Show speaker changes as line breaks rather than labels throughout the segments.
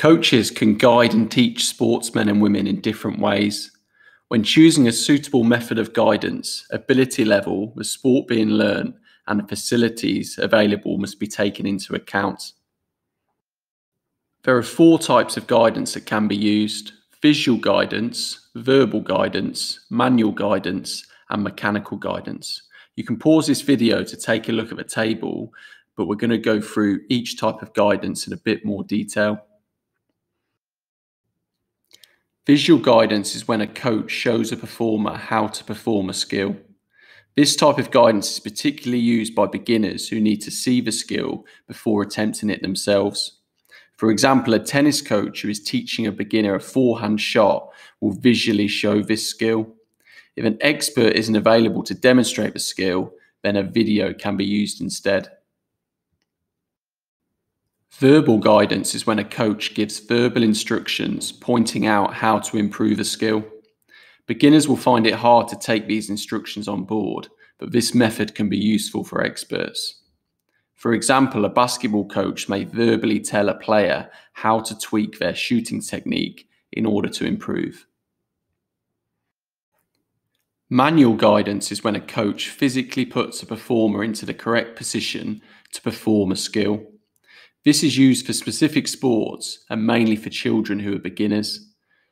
Coaches can guide and teach sportsmen and women in different ways. When choosing a suitable method of guidance, ability level, the sport being learned, and the facilities available must be taken into account. There are 4 types of guidance that can be used: visual guidance, verbal guidance, manual guidance, and mechanical guidance. You can pause this video to take a look at the table, but we're going to go through each type of guidance in a bit more detail. Visual guidance is when a coach shows a performer how to perform a skill. This type of guidance is particularly used by beginners who need to see the skill before attempting it themselves. For example, a tennis coach who is teaching a beginner a forehand shot will visually show this skill. If an expert isn't available to demonstrate the skill, then a video can be used instead. Verbal guidance is when a coach gives verbal instructions pointing out how to improve a skill. Beginners will find it hard to take these instructions on board, but this method can be useful for experts. For example, a basketball coach may verbally tell a player how to tweak their shooting technique in order to improve. Manual guidance is when a coach physically puts a performer into the correct position to perform a skill. This is used for specific sports and mainly for children who are beginners.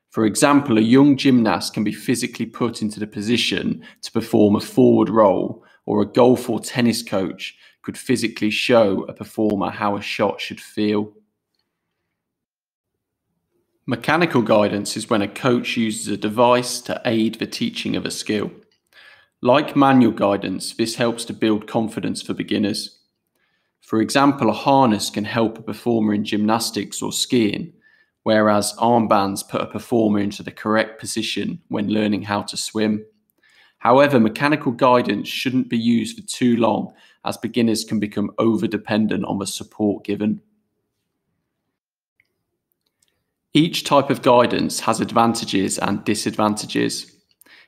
For example, a young gymnast can be physically put into the position to perform a forward roll, or a golf or tennis coach could physically show a performer how a shot should feel. Mechanical guidance is when a coach uses a device to aid the teaching of a skill. Like manual guidance, this helps to build confidence for beginners. For example, a harness can help a performer in gymnastics or skiing, whereas armbands put a performer into the correct position when learning how to swim. However, mechanical guidance shouldn't be used for too long, as beginners can become over-dependent on the support given. Each type of guidance has advantages and disadvantages.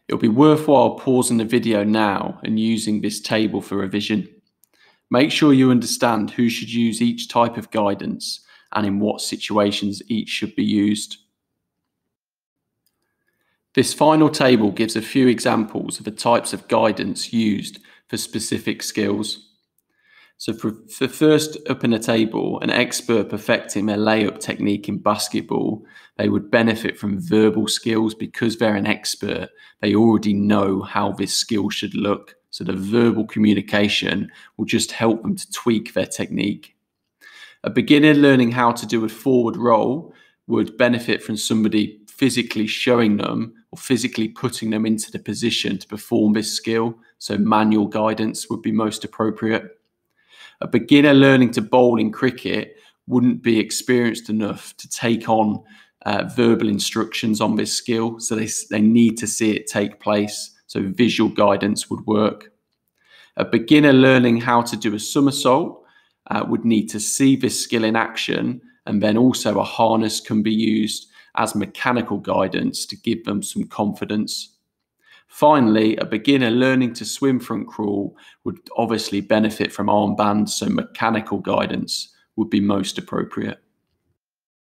It'll be worthwhile pausing the video now and using this table for revision. Make sure you understand who should use each type of guidance and in what situations each should be used. This final table gives a few examples of the types of guidance used for specific skills. So for first up in the table, an expert perfecting their layup technique in basketball, they would benefit from verbal skills because they're an expert. They already know how this skill should look. So the verbal communication will just help them to tweak their technique. A beginner learning how to do a forward roll would benefit from somebody physically showing them or physically putting them into the position to perform this skill. So manual guidance would be most appropriate. A beginner learning to bowl in cricket wouldn't be experienced enough to take on verbal instructions on this skill. So they need to see it take place. So visual guidance would work. A beginner learning how to do a somersault would need to see this skill in action, and then also a harness can be used as mechanical guidance to give them some confidence. Finally, a beginner learning to swim front crawl would obviously benefit from armbands, so mechanical guidance would be most appropriate.